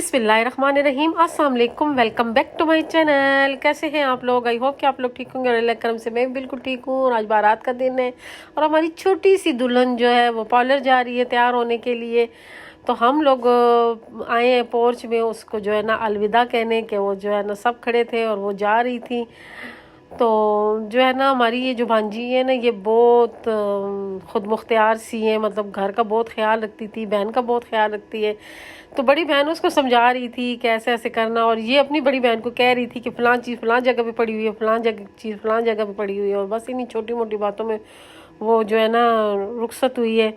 बिस्मिल्लाहिर्रहमानिर्रहीम, अस्सलाम वालेकुम। Welcome back to my channel. कैसे हैं आप लोग? आई होप कि आप लोग ठीक होंगे और अल्लाह करम से मैं भी बिल्कुल ठीक हूँ। और आज बारात का दिन है और हमारी छोटी सी दुल्हन जो है वो पार्लर जा रही है तैयार होने के लिए। तो हम लोग आए हैं पोर्च में उसको जो है ना अलविदा कहने के। वो जो है ना सब खड़े थे और वो जा रही थी। तो जो है ना हमारी ये जो भांजी है ना ये बहुत ख़ुद मुख्तियार सी है, मतलब घर का बहुत ख्याल रखती थी, बहन का बहुत ख्याल रखती है। तो बड़ी बहन उसको समझा रही थी कि ऐसे ऐसे करना, और ये अपनी बड़ी बहन को कह रही थी कि फ़लाँ चीज़ फ़लाँ जगह पे पड़ी हुई है, फ़लाँ चीज़ फ़लाँ जगह पे पड़ी हुई है। और बस इन्हीं छोटी मोटी बातों में वो जो है ना रुखसत हुई है।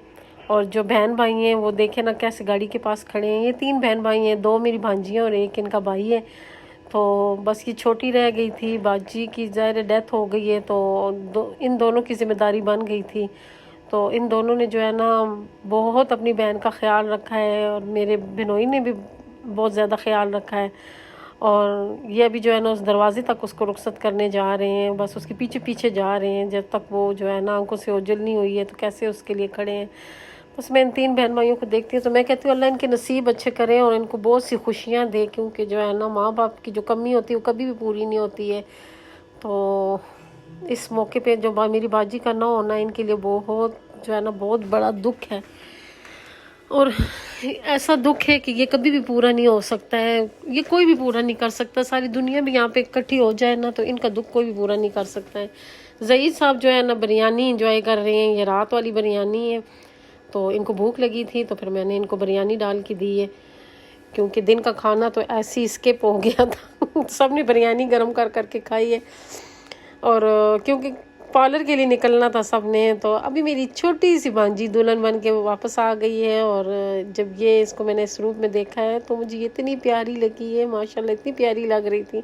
और जो बहन भाई हैं वो देखे ना कैसे गाड़ी के पास खड़े हैं। ये 3 बहन भाई हैं, 2 मेरी भांजियाँ और 1 इनका भाई है। तो बस ये छोटी रह गई थी, बाजी की ज़ाहिर डेथ हो गई है, तो इन दोनों की ज़िम्मेदारी बन गई थी। तो इन दोनों ने जो है ना बहुत अपनी बहन का ख्याल रखा है और मेरे बिनोई ने भी बहुत ज़्यादा ख्याल रखा है। और ये अभी जो है ना उस दरवाज़े तक उसको रुखसत करने जा रहे हैं, बस उसके पीछे पीछे जा रहे हैं जब तक वो जो है ना आंखों से ओझल नहीं हुई है। तो कैसे उसके लिए खड़े हैं। बस मैं इन 3 बहन भाइयों को देखती हूँ तो मैं कहती हूँ अल्लाह इनके नसीब अच्छे करें और इनको बहुत सी खुशियाँ दे, क्योंकि जो है ना माँ बाप की जो कमी होती है वो कभी भी पूरी नहीं होती है। तो इस मौके पे जो मेरी बाजी का ना होना इनके लिए बहुत जो है ना बहुत बड़ा दुख है। और ऐसा दुख है कि ये कभी भी पूरा नहीं हो सकता है, ये कोई भी पूरा नहीं कर सकता। सारी दुनिया भी यहाँ पे इकट्ठी हो जाए ना तो इनका दुख कोई भी पूरा नहीं कर सकता है। ज़ईद साहब जो है ना बिरयानी इंजॉय कर रहे हैं, ये रात वाली बिरयानी है। तो इनको भूख लगी थी तो फिर मैंने इनको बिरयानी डाल के दी है, क्योंकि दिन का खाना तो ऐसे ही स्किप हो गया था सब ने बिरयानी गर्म कर करके खाई है। और क्योंकि पार्लर के लिए निकलना था सब ने, तो अभी मेरी छोटी सी भांजी दुल्हन बन के वापस आ गई है। और जब ये इसको मैंने इस रूप में देखा है तो मुझे ये इतनी प्यारी लगी है, माशाल्लाह इतनी प्यारी लग रही थी।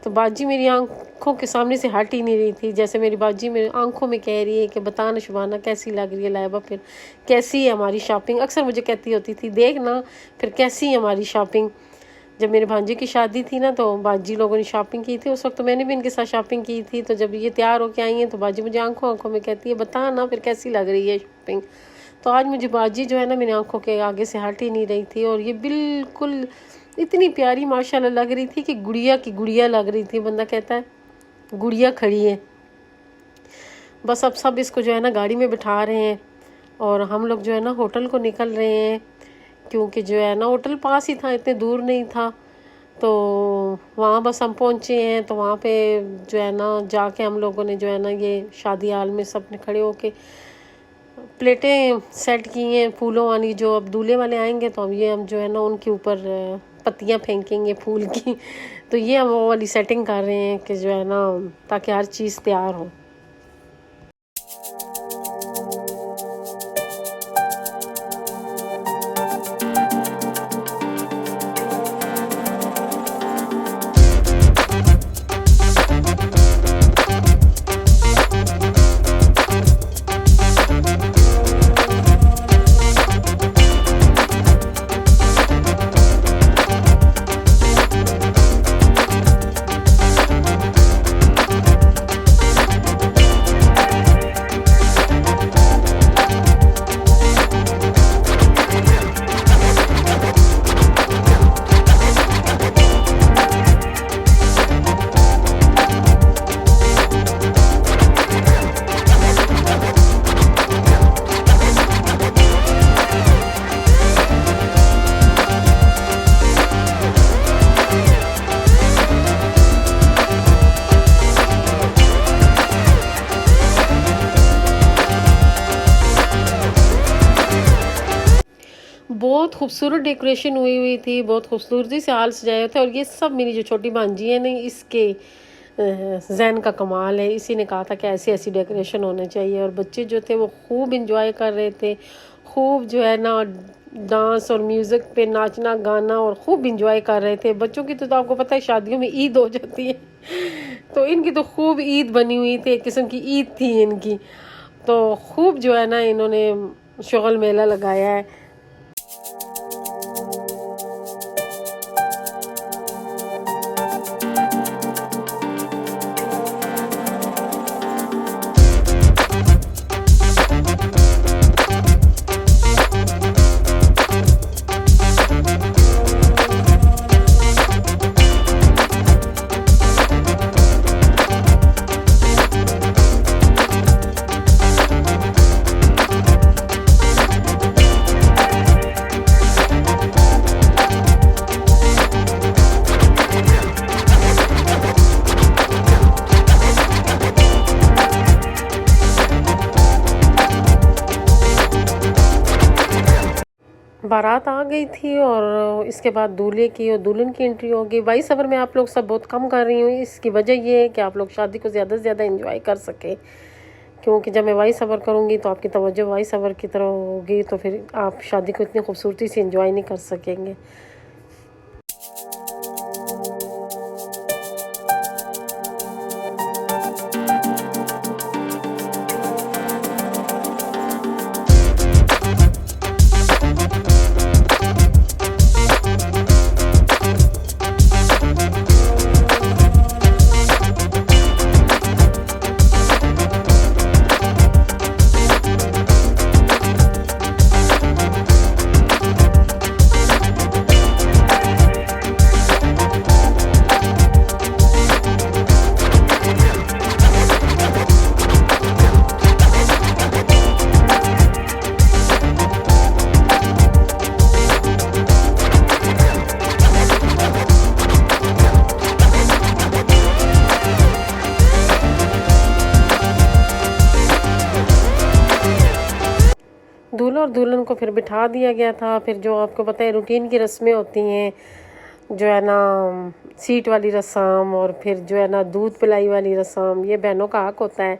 तो बाजी मेरी आंखों के सामने से हट ही नहीं रही थी। जैसे मेरी बाजी मेरी आंखों में कह रही है कि बता ना शुबाना कैसी लग रही है लाइबा, फिर कैसी है हमारी शॉपिंग। अक्सर मुझे कहती होती थी देख ना फिर कैसी है हमारी शॉपिंग। जब मेरे भांजे की शादी थी ना तो बाजी लोगों ने शॉपिंग की थी, उस वक्त तो मैंने भी इनके साथ शॉपिंग की थी। तो जब ये तैयार होके आई हैं तो बाजी मुझे आंखों आंखों में कहती है बता ना फिर कैसी लग रही है शॉपिंग। तो आज मुझे बाजी जो है ना मेरी आंखों के आगे से हट ही नहीं रही थी और ये बिल्कुल इतनी प्यारी माशाल्लाह लग रही थी कि गुड़िया की गुड़िया लग रही थी। बंदा कहता है गुड़िया खड़ी है। बस अब सब इसको जो है ना गाड़ी में बिठा रहे हैं और हम लोग जो है ना होटल को निकल रहे हैं, क्योंकि जो है ना होटल पास ही था, इतने दूर नहीं था। तो वहाँ बस हम पहुँचे हैं तो वहाँ पे जो है ना जाके हम लोगों ने जो है ना ये शादी हाल में सब ने खड़े होके प्लेटें सेट की हैं फूलों वाली। जो अब दूल्हे वाले आएंगे तो अब ये हम जो है ना उनके ऊपर पत्तियाँ फेंकेंगे फूल की। तो ये हम वो वाली सेटिंग कर रहे हैं कि जो है ना ताकि हर चीज़ तैयार हो। बहुत खूबसूरत डेकोरेशन हुई थी, बहुत खूबसूरती से हाल सजाया था। और ये सब मेरी जो छोटी भांजी है नहीं इसके जहन का कमाल है। इसी ने कहा था कि ऐसी ऐसी डेकोरेशन होने चाहिए। और बच्चे जो थे वो खूब इंजॉय कर रहे थे, खूब जो है ना डांस और म्यूज़िक पे नाचना गाना और खूब इंजॉय कर रहे थे। बच्चों की तो आपको पता है शादियों में ईद हो जाती है तो इनकी तो खूब ईद बनी हुई थी, एक किस्म की ईद थी इनकी। तो खूब जो है ना इन्होंने शगल मेला लगाया है। बारात आ गई थी और इसके बाद दूल्हे की और दुल्हन की एंट्री हो गई। वॉइस ओवर में आप लोग सब बहुत कम कर रही हूँ, इसकी वजह ये है कि आप लोग शादी को ज़्यादा से ज़्यादा एंजॉय कर सकें, क्योंकि जब मैं वॉइस ओवर करूँगी तो आपकी तवज्जो वॉइस ओवर की तरफ होगी, तो फिर आप शादी को इतनी खूबसूरती से एंजॉय नहीं कर सकेंगे। दूल्हा और दुल्हन को फिर बिठा दिया गया था। फिर जो आपको पता है रूटीन की रस्में होती हैं, जो है ना सीट वाली रस्म, और फिर जो है ना दूध पिलाई वाली रस्म, ये बहनों का हक होता है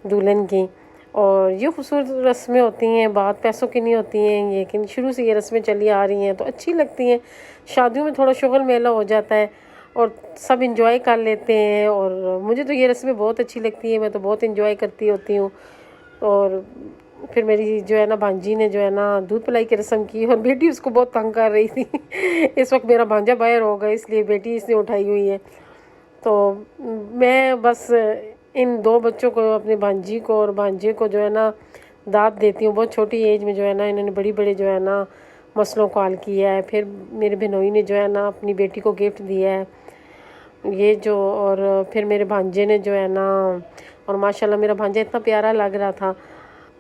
दुल्हन की। और ये खूबसूरत रस्में होती हैं, बात पैसों की नहीं होती हैं, लेकिन शुरू से ये रस्में चली आ रही हैं तो अच्छी लगती हैं। शादियों में थोड़ा शुगल मेला हो जाता है और सब इंजॉय कर लेते हैं, और मुझे तो ये रस्में बहुत अच्छी लगती हैं, मैं तो बहुत इंजॉय करती होती हूँ। और फिर मेरी जो है ना भांजी ने जो है ना दूध पिलाई की रस्म की, और बेटी उसको बहुत तंग कर रही थी। इस वक्त मेरा भांजा बाहर हो गया, इसलिए बेटी इसने उठाई हुई है। तो मैं बस इन दो बच्चों को, अपने भांजी को और भांजे को जो है ना दाद देती हूँ। बहुत छोटी एज में जो है ना इन्होंने बड़ी बड़े जो है ना मसलों को हल किया है। फिर मेरे बहनोई ने जो है ना अपनी बेटी को गिफ्ट दिया है ये जो, और फिर मेरे भांजे ने जो है ना, और माशाल्लाह मेरा भांजा इतना प्यारा लग रहा था,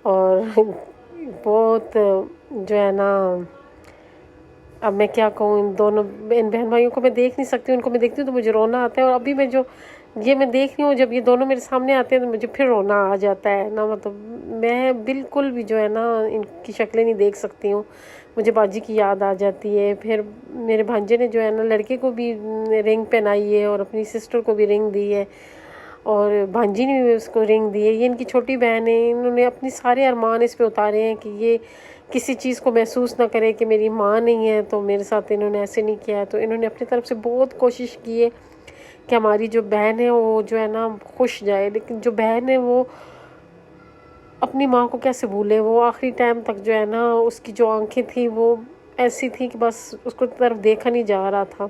और बहुत जो है ना, अब मैं क्या कहूँ, इन दोनों इन बहन भाइयों को मैं देख नहीं सकती, उनको मैं देखती हूँ तो मुझे रोना आता है। और अभी मैं जो ये मैं देख रही हूँ, जब ये दोनों मेरे सामने आते हैं तो मुझे फिर रोना आ जाता है ना। मतलब मैं बिल्कुल भी जो है ना इनकी शक्लें नहीं देख सकती हूँ, मुझे बाजी की याद आ जाती है। फिर मेरे भांजे ने जो है ना लड़के को भी रिंग पहनाई है और अपनी सिस्टर को भी रिंग दी है, और भांजी ने भी उसको रिंग दी है। ये इनकी छोटी बहन है, इन्होंने अपने सारे अरमान इस पे उतारे हैं कि ये किसी चीज़ को महसूस ना करे कि मेरी माँ नहीं है, तो मेरे साथ इन्होंने ऐसे नहीं किया है। तो इन्होंने अपनी तरफ से बहुत कोशिश की है कि हमारी जो बहन है वो जो है ना खुश जाए, लेकिन जो बहन है वो अपनी माँ को कैसे भूले। वो आखिरी टाइम तक जो है ना उसकी जो आंखें थी वो ऐसी थी कि बस उसको तरफ देखा नहीं जा रहा था।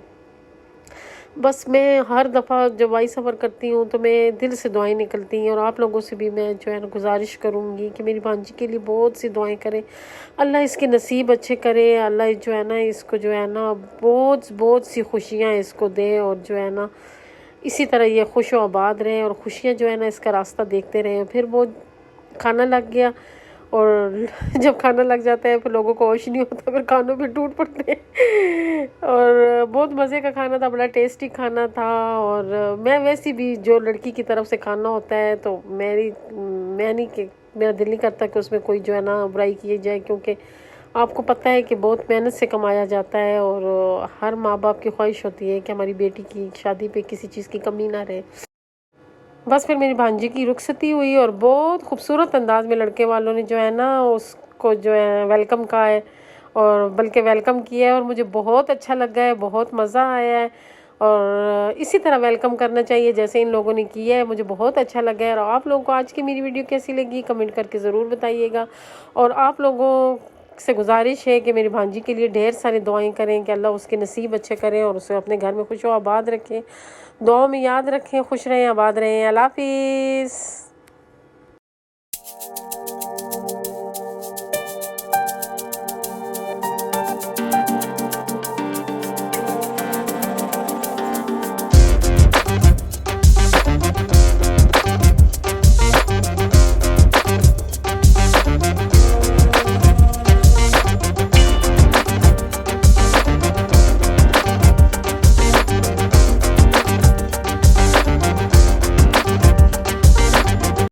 बस मैं हर दफ़ा जब वॉइस ओवर करती हूँ तो मैं दिल से दुआएं निकलती हैं, और आप लोगों से भी मैं जो है ना गुजारिश करूँगी कि मेरी भांजी के लिए बहुत सी दुआएं करें। अल्लाह इसके नसीब अच्छे करे, अल्लाह जो है ना इसको जो है ना बहुत बहुत सी खुशियाँ इसको दे, और जो है ना इसी तरह ये खुश व आबाद रहे, और खुशियाँ जो है ना इसका रास्ता देखते रहें। फिर वो खाना लग गया, और जब खाना लग जाता है फिर लोगों को होश नहीं होता, फिर खानों पे टूट पड़ते हैं। और बहुत मज़े का खाना था, बड़ा टेस्टी खाना था। और मैं वैसे भी जो लड़की की तरफ से खाना होता है तो मैं नहीं कि मेरा दिल नहीं करता कि उसमें कोई जो है ना बुराई की जाए, क्योंकि आपको पता है कि बहुत मेहनत से कमाया जाता है, और हर माँ बाप की ख्वाहिश होती है कि हमारी बेटी की शादी पे किसी चीज़ की कमी ना रहे। बस फिर मेरी भांजी की रुखसती हुई, और बहुत खूबसूरत अंदाज में लड़के वालों ने जो है ना उसको जो है वेलकम कहा है, और बल्कि वेलकम किया है, और मुझे बहुत अच्छा लगा है, बहुत मज़ा आया है। और इसी तरह वेलकम करना चाहिए जैसे इन लोगों ने किया है, मुझे बहुत अच्छा लगा है। और आप लोगों को आज की मेरी वीडियो कैसी लगी कमेंट करके ज़रूर बताइएगा। और आप लोगों से गुजारिश है कि मेरी भांजी के लिए ढेर सारी दुआएं करें कि अल्लाह उसके नसीब अच्छे करें और उसे अपने घर में खुश व आबाद रखें। दुआओं में याद रखें, खुश रहें, आबाद रहें। अल्लाह हाफिज़।